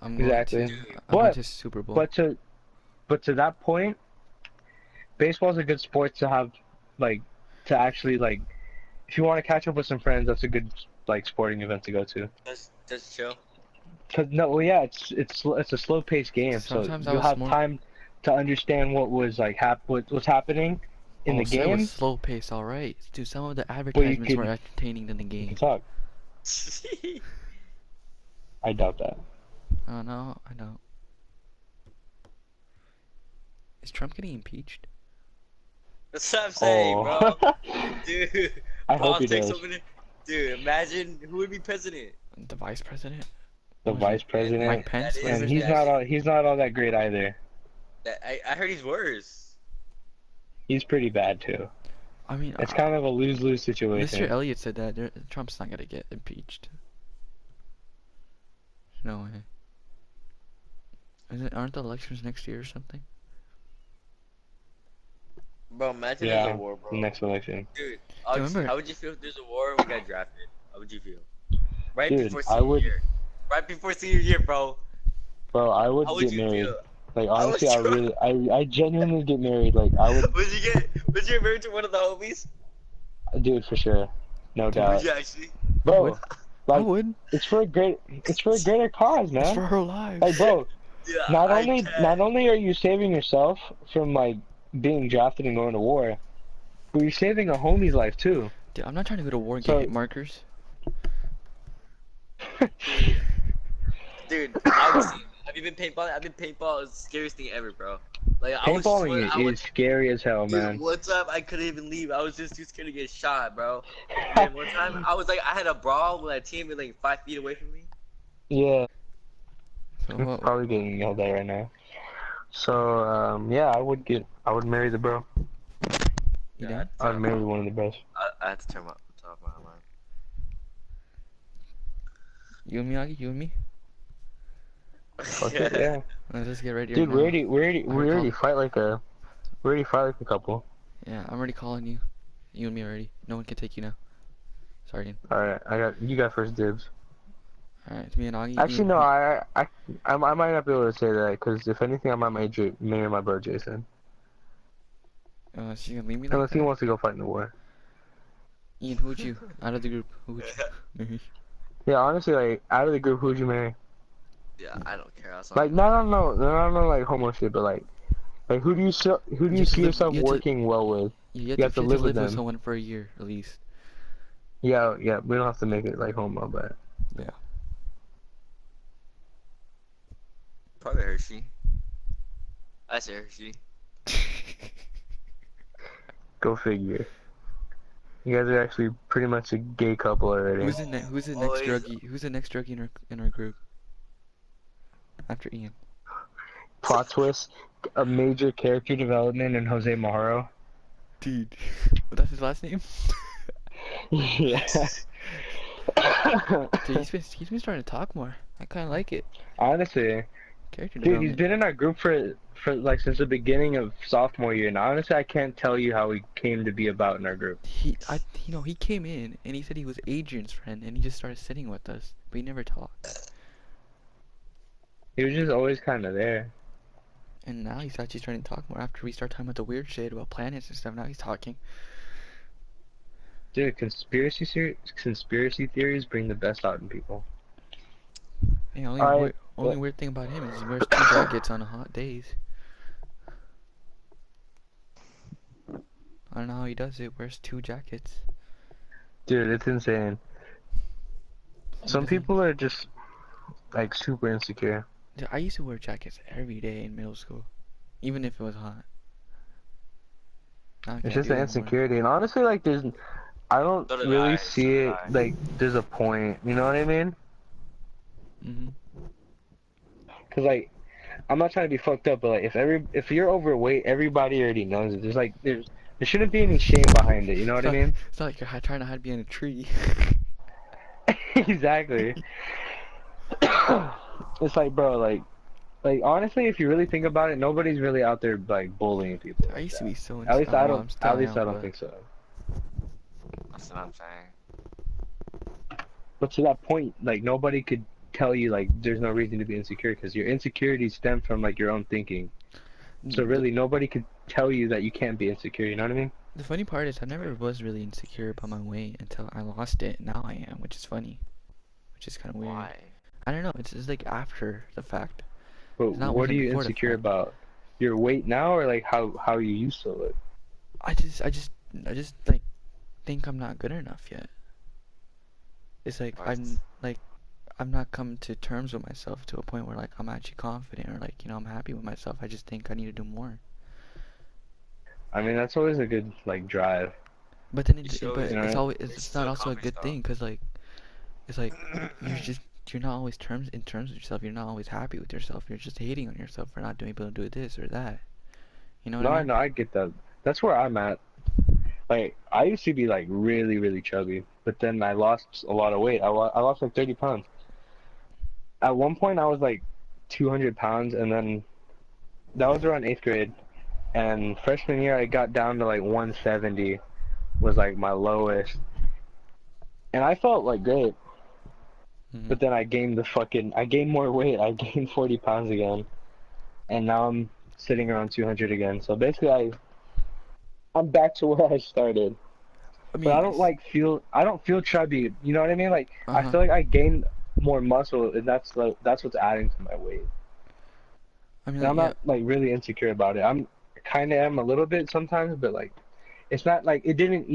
I'm Exactly. going to. I'm But- going to Super Bowl. But to that point, baseball's a good sport to have, like, to actually like, if you want to catch up with some friends, that's a good like sporting event to go to. Just chill. Cause no, well, yeah, it's a slow paced game, Sometimes so I you'll was have more- time to understand what was like what's happening in the So it was game. slow pace, all right. Dude, some of the advertisements were could- entertaining than the You game. can talk. I doubt that. Oh no, I don't. Is Trump getting impeached? That's what I'm saying, bro. Oh. Dude, I hope he politics does. over there. Dude, imagine who would be president. The vice president? The What was vice it? president, Mike Pence? That is- whatever and his name he's not all that great either. I heard he's worse. He's pretty bad too. is. I mean, It's kind of a lose-lose situation. Mr. Elliott said that Trump's not gonna get impeached. No way. Aren't the elections next year or something? Bro, imagine Yeah, there's a war, bro. the next election. Dude, Alex, remember- how would you feel if there's a war and we got drafted? How would you feel? Right Dude, before I senior would- year. Right before senior year, bro. Bro, I would How would get you married. feel? Like would honestly, you- I genuinely get married. Like I would, Would you get married to one of the homies? dude, for sure, no Would doubt, you actually? bro. would. I Like would. it's for a greater cause, It's man. for her life. Like, bro, Yeah, not I only can. not only are you saving yourself from like being drafted and going to war, but you're saving a homie's life too. Dude, I'm not trying to go to war and So- get hit markers. Dude, obviously, have you been paintballing? I've been paintball is the scariest thing ever, bro. Like I was Paintballing is scary as hell, dude, man. one time I couldn't even leave. I was just too scared to get shot, bro. And one time I was like, I had a brawl with a team like 5 feet away from me. Yeah, So I'm what? probably getting yelled at right now. So yeah, I would marry the bro. You Yeah, down? I'd marry one of the bros. I had to turn off my alarm. You and me, Augie? You and me? Fuck it, yeah. Let's just get ready. Dude, right now. we Alright, already call- fight like a couple. Yeah, I'm already calling you. You and me already. No one can take you now. Sorry, Ian. Alright, you got first dibs. Alright, it's me and Augie. Actually, Ian, no, I might not be able to say that because if anything, I might marry my bro Jason. So you gonna leave me like Unless he that? wants to go fight in the war. Ian, who'd you? Out of the group, who would you marry? Yeah, honestly, like out of the group, who'd you marry? Yeah, I don't care. That's Like, no, like homo shit, but like who do you see have to yourself live- you have to- working well with? You have You have to to live live with with them. someone for a year at least. Yeah, we don't have to make it like homo, but probably Hershey. I say Hershey. go figure. You guys are actually pretty much a gay couple already. Who's the next Always- druggie? Who's the next druggie in our group? After Ian. Plot twist: a major character development in Jose Maharo. Dude, that's his last name. Yeah. Dude, he's been starting to talk more. I kind of like it. Honestly, Character dude, he's development. been in our group for like since the beginning of sophomore year. And honestly, I can't tell you how he came to be about in our group. He came in and he said he was Adrian's friend and he just started sitting with us, but he never talked. He was just always kind of there. And now he's actually starting to talk more after we start talking about the weird shit about planets and stuff. Now he's talking. Dude, conspiracy theories bring the best out in people. The only Alright, only weird thing about him is he wears 2 jackets on hot days. I don't know how he does it. Wears 2 jackets. Dude, it's insane. Some But then- people are just like super insecure. Dude, I used to wear jackets every day in middle school, even if it was hot. Now I It's can't just do the it anymore. insecurity, and honestly, like, I don't So did really I, see so did it I. like there's a point. You know what I mean? Mhm. Cause like, I'm not trying to be fucked up, but like, if you're overweight, everybody already knows it. There shouldn't be any shame behind it. You know what I mean? It's not like you're trying to hide behind a tree. Exactly. It's like, bro, like honestly, if you really think about it, nobody's really out there like bullying people I like used to that. be so At least insecure. I Well, don't. I'm still At least I am, don't but think so. That's what I'm saying. But to that point, like nobody could tell you like there's no reason to be insecure because your insecurities stem from like your own thinking. So really, nobody could tell you that you can't be insecure. You know what I mean? the funny part is I never was really insecure about my weight until I lost it. Now I am, which is funny, which is kind of weird. Why? I don't know. It's just like after the fact. But It's not what are wasn't you before the insecure fact. about? Your weight now, or like how you used to look? I just like think I'm not good enough yet. It's like What? I'm not come to terms with myself to a point where like I'm actually confident or like I'm happy with myself. I just think I need to do more. I mean, that's always a good like drive. But then You should but always, You know? it's always you it's should not still also a accomplish good stuff. thing because like it's like you're not always in terms with yourself. You're not always happy with yourself. You're just hating on yourself for not being able to do this or that. You know what No, I I mean? know, I get that. That's where I'm at. Like, I used to be like really, really chubby, but then I lost a lot of weight. I lost like 30 pounds. At one point, I was like 200 pounds, and then that was around eighth grade. And freshman year, I got down to like 170 was like my lowest, and I felt like great. Mhm. But then I gained more weight. I gained 40 pounds again, and now I'm sitting around 200 again. So basically, I'm back to where I started. I But mean, I don't feel chubby. You know what I mean? Like I uh-huh. feel like I gained more muscle, and that's what's adding to my weight. I mean, And like, I'm yeah, not like really insecure about it. I'm kind of am a little bit sometimes, but like it's not like it doesn't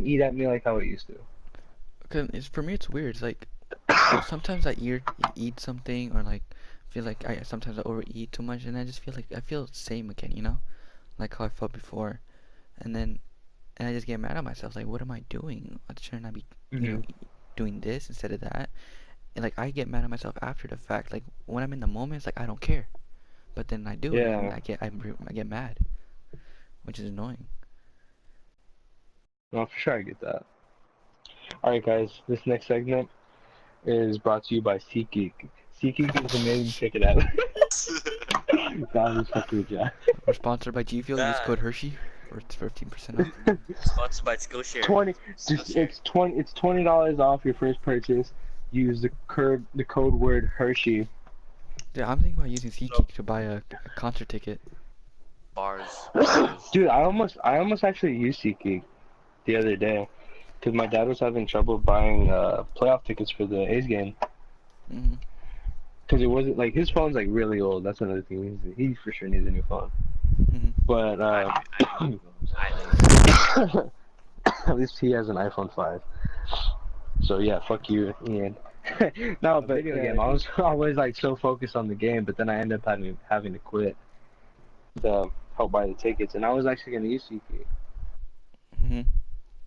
eat at me like how it used to. cause it's for me it's weird. It's like sometimes I eat something or like feel like I sometimes I overeat too much and I just feel like I feel the same again, like how I felt before, and then and I just get mad at myself. Like, what am I doing? Shouldn't I be, Hmm. doing this instead of that? And like I get mad at myself after the fact. Like when I'm in the moment, it's like I don't care, but then I do, and Yeah. I get mad, which is annoying. No, for sure I get that. All right, guys. This next segment is brought to you by SeatGeek. SeatGeek is amazing. Check it out. That was fucking with you. We're sponsored by G Fuel. Use Nah. code Hershey for 15% off. Sponsored by Skillshare. 20 Skillshare. it's $20 off your first purchase. Use the code word Hershey. Dude, I'm thinking about using SeatGeek to buy a concert ticket. Bars. Dude, I almost actually used SeatGeek the other day because my dad was having trouble buying playoff tickets for the A's game Hmm. because it wasn't like his phone's like really old. That's another thing. He for sure needs a new phone. Hmm. But I know. at least he has an iPhone 5. So yeah, fuck you, Ian. No, but video game. I was always like so focused on the game, but then I ended up having to quit to help buy the tickets, and I was actually gonna use SeatGeek. Hmm.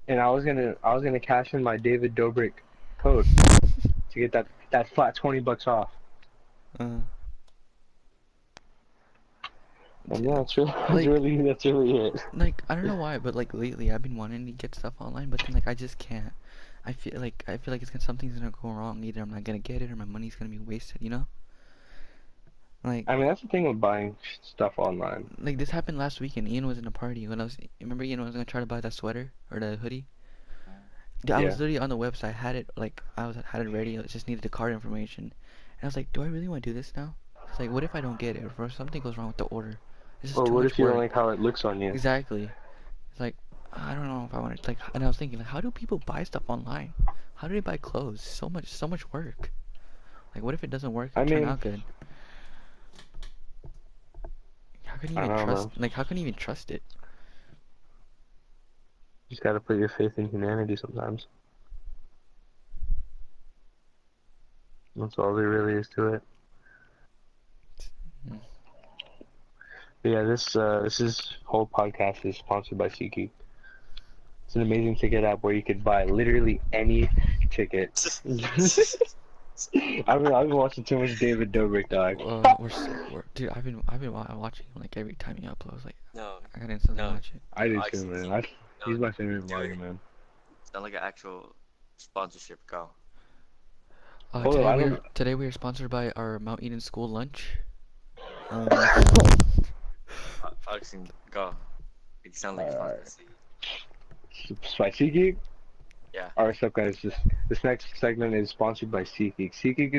And I was gonna cash in my David Dobrik code to get that flat $20 off. Uh, And yeah, Like- that's really it. like I don't know why, but like lately I've been wanting to get stuff online, but then like I just can't. I feel like something's gonna go wrong. Either I'm not gonna get it or my money's gonna be wasted. Like I mean, that's the thing with buying stuff online. like this happened last weekend. Ian was in a party when remember Ian was gonna try to buy that sweater or the hoodie. Yeah, I was Yeah. literally on the website, had it like had it ready. I just needed the card information, and I was like, do I really want to do this now? It's like, what if I don't get it or if something goes wrong with the order? This is Or too what much if you don't work. like how it looks on you? Exactly. It's like I don't know if I want to like. And I was thinking like, how do people buy stuff online? How do they buy clothes? So much work. Like, what if it doesn't work I and turn mean, out good? How can you I even don't trust? know. Like, how can you even trust it? You just gotta put your faith in humanity sometimes. That's all there really is to it. Mm. But yeah, this whole podcast is sponsored by SeatGeek. It's an amazing ticket app where you could buy literally any ticket. I've been watching too much David Dobrik, dog. Dude, watching him like every time he uploads. Like, No, I gotta instantly no. watch it. I do Alex, too, man. no, He's my favorite dude. vlogger, man. It's not like an actual sponsorship, go. Hold on, I don't- Today we are sponsored by our Mount Eden school lunch. Alex, go. It sounds like Alright. sponsor. By SeatGeek? Yeah. Alright, so guys, this next segment is sponsored by SeatGeek. SeatGeek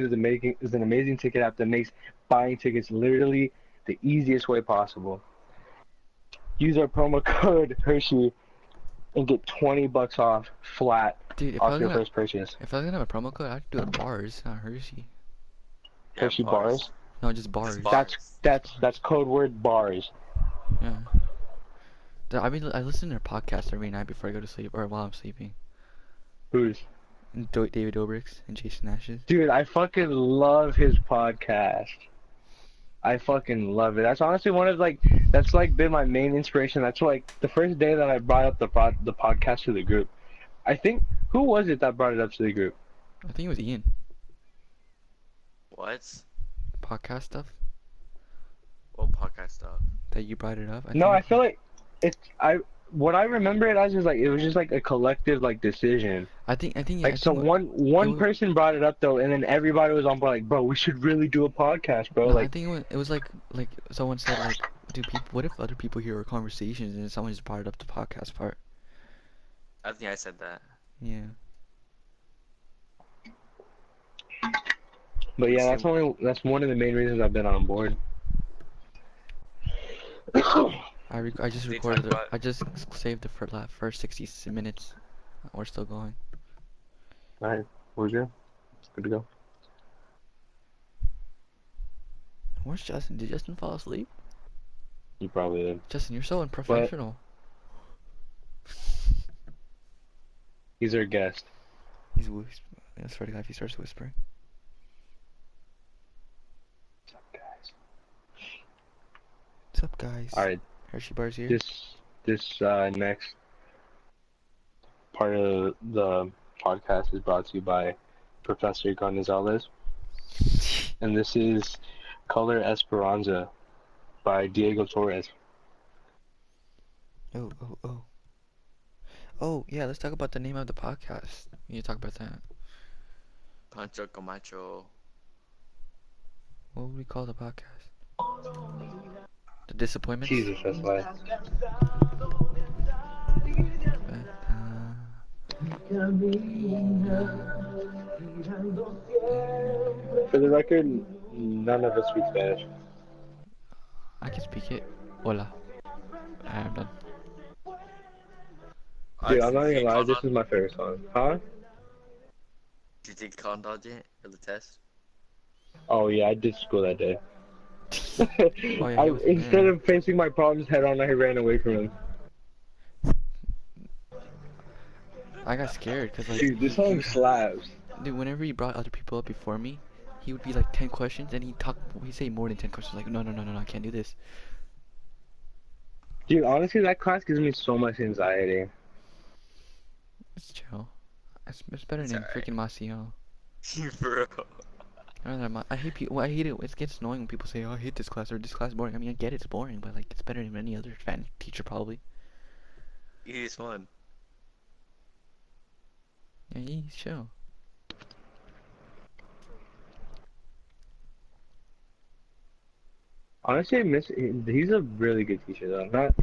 is an amazing ticket app that makes buying tickets literally the easiest way possible. Use our promo code Hershey and get $20 off flat Dude, off your first purchase. if I was gonna have a promo code, I'd do it bars, not Hershey. Yeah, Hershey bars. No, just bars. Bars. That's code word bars. Yeah. I listen to their podcast every night before I go to sleep or while I'm sleeping. Who's? David Dobrik's and Jason Nash's. Dude, I fucking love his podcast. I fucking love it. That's honestly that's been my main inspiration. That's like the first day that I brought up the podcast to the group. I think, who was it that brought it up to the group? I think it was Ian. What? Podcast stuff What podcast stuff? that you brought it up. I feel like what I remember it as is like it was just like a collective like decision. I think Like so one person brought it up though, and then everybody was on board like, bro, we should really do a podcast, bro. No, I Like, think it was like someone said like, dude, what if other people hear our conversations and then someone just brought it up the podcast part? I think I said that. Yeah. but yeah, that's one of the main reasons I've been on board. I just They recorded talk about- I just saved the first 60 minutes. We're still going. Alright, we're good. Good to go. Where's Justin? Did Justin fall asleep? You probably did. Justin, you're so unprofessional. He's our guest. He's whispering. I swear to God, if he starts whispering. What's up, guys? What's up, guys? Alright, Hershey bars here. this next part of the podcast is brought to you by Professor Gonzalez, and this is Color Esperanza by Diego Torres. Oh, yeah, let's talk about the name of the podcast. We need to talk about that. Pancho Camacho. What would we call the podcast? The Disappointments? Jesus, that's why. For the record, none of us speak Spanish. I can speak it. Hola. I'm done. Dude, I'm not gonna lie, this is my favorite song. Huh? Did you take Condog yet for the test? Oh yeah, I did school that day. Oh, yeah, he was- Instead yeah. of facing my problems head on, I ran away from him. I got scared because like Dude, this song slaps. dude, whenever he brought other people up before me, he would be like 10 questions and he'd say more than 10 questions. Like, no, I can't do this. Dude, honestly, that class gives me so much anxiety. It's chill. It's better It's than alright. freaking Macio. Bro. I hate people. I hate it. It gets annoying when people say, "Oh, I hate this class," or "This class is boring." I mean, I get it's boring, but like, it's better than any other fan teacher probably. Easiest one. Yeah, he's chill. Honestly, he's a really good teacher though. Not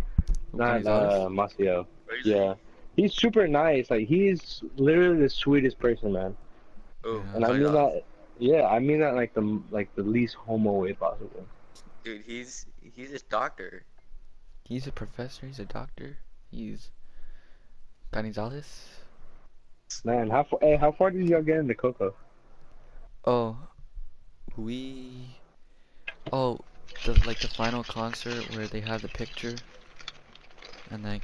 Gonzalez? Macio. Crazy. Yeah, he's super nice. Like he's literally the sweetest person, man. Oh, Yeah. And I mean that. Yeah, I mean that like the least homo way possible. Dude, he's a doctor. He's a professor. He's a doctor. He's Gonzalez. Man, how far did y'all get into Coco? Oh, the final concert where they have the picture, and like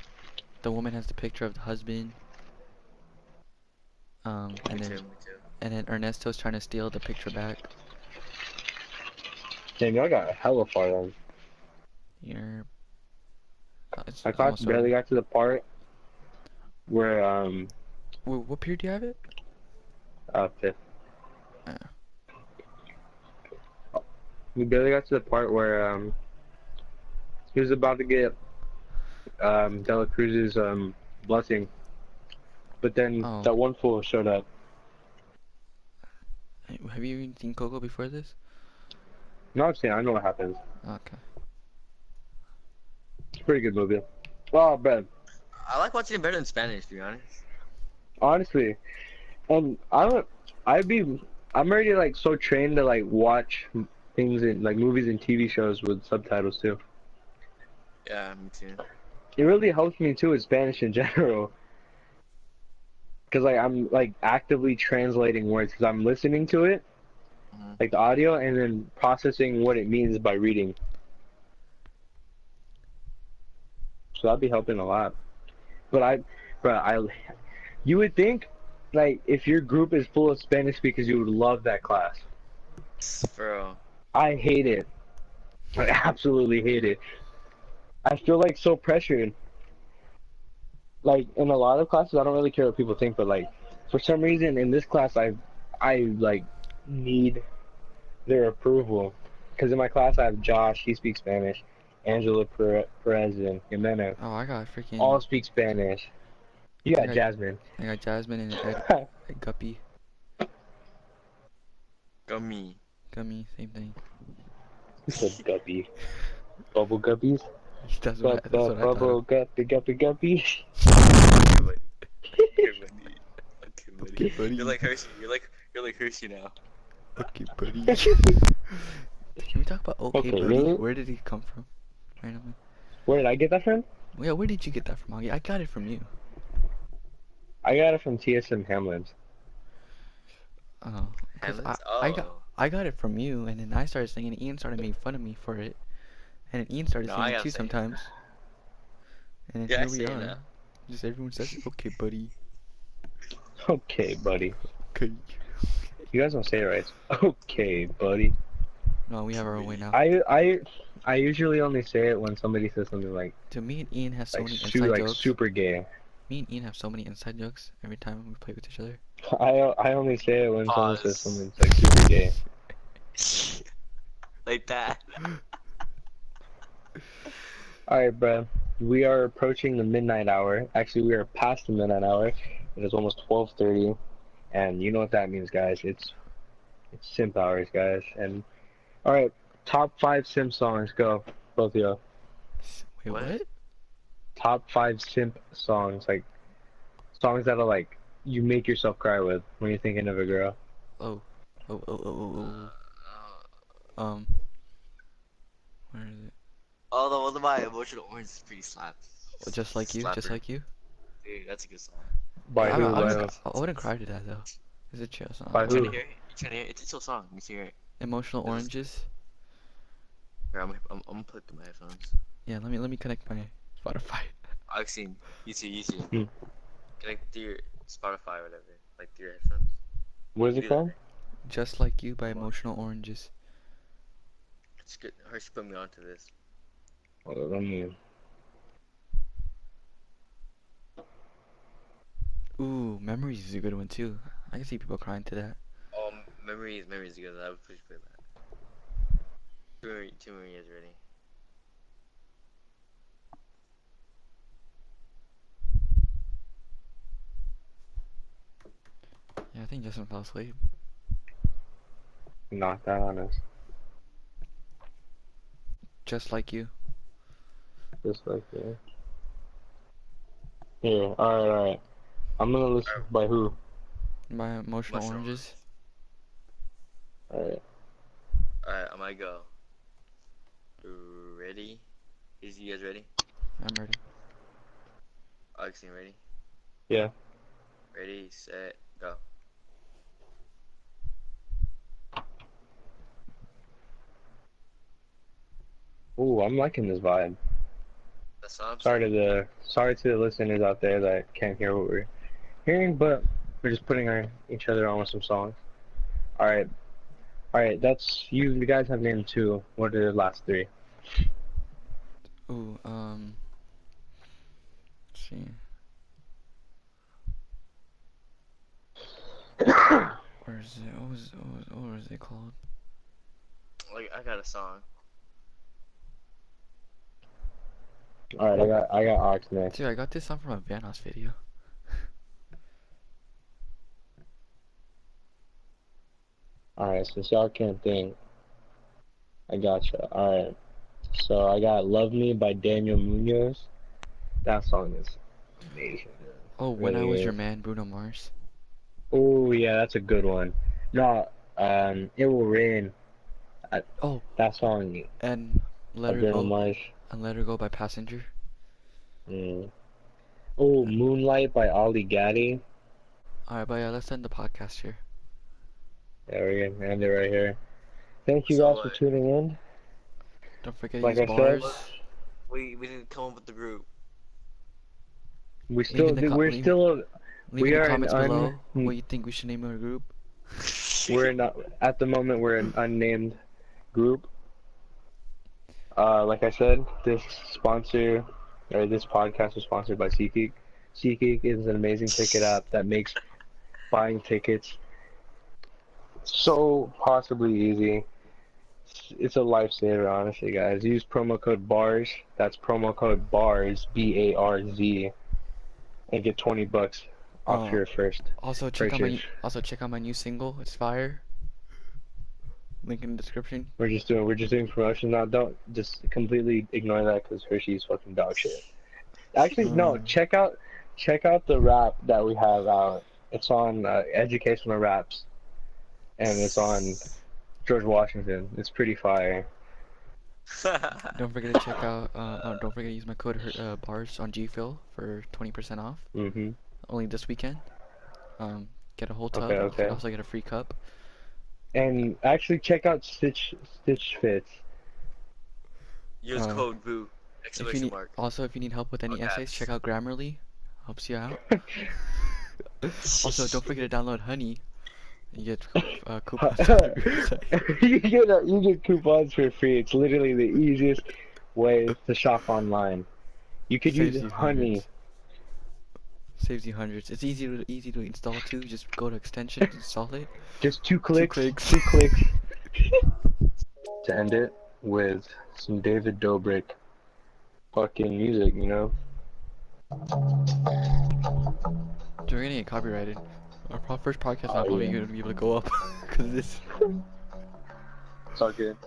the woman has the picture of the husband. And Me then too, me too. and then Ernesto's trying to steal the picture back. Damn, y'all got hella far then. You're. It's My class almost barely over. got to the part where What period do you have it? fifth. Uh. We barely got to the part where he was about to get Dela Cruz's blessing, but then Oh. that one fool showed up. Have you even seen Coco before this? No, I'm saying I know what happens. Okay. It's a pretty good movie. Oh, man. I like watching it better in Spanish, to be honest. Honestly, I'm already like so trained to like watch things in like movies and TV shows with subtitles too. Yeah, me too. It really helps me too with Spanish in general. Cause like I'm like actively translating words because I'm listening to it, Mhm. like the audio, and then processing what it means by reading. So that'd be helping a lot. But you would think, like, if your group is full of Spanish speakers, you would love that class. Bro. I hate it. I absolutely hate it. I feel like so pressured. Like in a lot of classes, I don't really care what people think, but like for some reason in this class, I like need their approval. Because in my class, I have Josh, he speaks Spanish, Angela Perez, and Jimenez, Oh, I got freaking. all speak Spanish. You got Okay. Jasmine. I got Jasmine and Ed Guppy. Gummy. Gummy, same thing. He said guppy. Bubble guppies? That's what I thought. Bubble guppy. Okay, buddy. Okay, buddy. Okay, buddy. Okay, buddy. You're like Hershey. You're like Hershey now. Okay, buddy. Can we talk about Okay, Okay, Buddy? really? Where did he come from? Randomly. Where did I get that from? Yeah, where did you get that from, Augie? I got it from you. I got it from TSM Hamlin's. Oh, 'cause Hamlin's? I got it from you, and then I started singing it. Ian started making fun of me for it, and then Ian started No, I singing it gotta too say it. sometimes. And then Yeah, I here say we it are. now. Just everyone says, "Okay, buddy." Okay, buddy. Okay. You guys don't say it right. Okay, buddy. No, we have our own way now. I usually only say it when somebody says something like To me and Ian have so many inside like jokes. super gay. Me and Ian have so many inside jokes every time we play with each other. I only say it when someone Pause. says something like super gay. Like that. Alright, bro. We are approaching the midnight hour. Actually, we are past the midnight hour. It is almost 12:30, and you know what that means, guys. It's simp hours, guys. And alright, top 5 simp songs. Go, both of you. Wait, What? what? Top 5 simp songs, like songs that'll like you make yourself cry with when you're thinking of a girl. Oh. Where is it? Oh, the one of my emotional orange is pretty slap. Oh, just like you, just Slapper. like you. Dude, that's a good song. By who? I wouldn't cry to that though. It's a chill song. By You trying who? to hear it? You trying to hear it? It's a chill song. You hear it? Emotional It was- Oranges. Here, I'm gonna put it through my headphones. Yeah, let me connect my Spotify. I've seen. You too. Hmm. Connect to your Spotify or whatever. Like to your headphones. What is it Do called? Just Like You by Emotional Oranges. It's good. Hershey put me onto this. Hold on, let me. Ooh, Memories is a good one too. I can see people crying to that. Memories is good. I would push play that. Two Marie is ready. Yeah, I think Justin fell asleep. Not that honest. Just Like You. Just like that. Here, alright. I'm gonna listen by who? By Emotional Emotional Oranges. Alright. Alright, I might go. Ready? Is you guys ready? I'm ready. Augustine, ready? Yeah. Ready, set, go. Ooh, I'm liking this vibe. That's what I'm Sorry to the listeners out there that can't hear what we're hearing, but We're just putting each other on with some songs. Alright. Alright, that's you guys have named two. What are the last three? Ooh, let's see. Where is it? What was it called? Like, I got a song. Alright, I got Ox next. Dude, I got this song from a Vanoss video. Alright, since y'all can't think, I gotcha. Alright. So I got Love Me by Daniel Munoz. That song is amazing. Oh, When I Was Yeah. Your Man, Bruno Mars. Oh yeah, that's a good one. No, It Will Rain. Oh, That song, and Let Her Bruno Go. Mars. And Let Her Go by Passenger. Mm. Oh, Moonlight by Ali Gaddy. Alright, but yeah, let's end the podcast here. Yeah, we're gonna end it right here. Thank you So guys for what? tuning in. Don't forget to Like use I said, bars. We didn't come up with the group. We still, in the co- we're leave- still, Leave we in the are an comments below un- what you think we should name our group. we're not, at the moment, we're an unnamed group. Like I said, this podcast is sponsored by SeatGeek. SeatGeek is an amazing ticket app that makes buying tickets so possibly easy. It's a lifesaver, honestly, guys. Use promo code BARS. That's promo code BARS, BARZ, and get $20 off Oh, your first Also check out my purchase. check out my new single. It's fire. Link in the description. We're just doing promotion now. Don't just completely ignore that because Hershey's fucking dog shit. Actually, no. Check out the rap that we have out. It's on Educational Raps, and it's on George Washington. It's pretty fire. Don't forget to check out. Don't forget to use my code bars on GPhil for 20% off. Mhm. Only this weekend. Get a whole tub. Okay, You okay. can also get a free cup. And actually check out Stitch Fits. Use code BOO! If you Exclamation need, mark. also, if you need help with any Okay. essays, check out Grammarly. Helps you out. Also, don't forget to download Honey. You get coupons on the website. you get coupons for free. It's literally the easiest way to shop online. You could Saves use you Honey. hundreds. Saves you hundreds. It's easy to install too. Just go to extensions, install it. Just two clicks. clicks. 2 clicks. To end it with some David Dobrik fucking music, you know? Dude, we're gonna get copyrighted. Our first podcast not Oh, probably yeah. gonna be able to go up because of this. It's all good.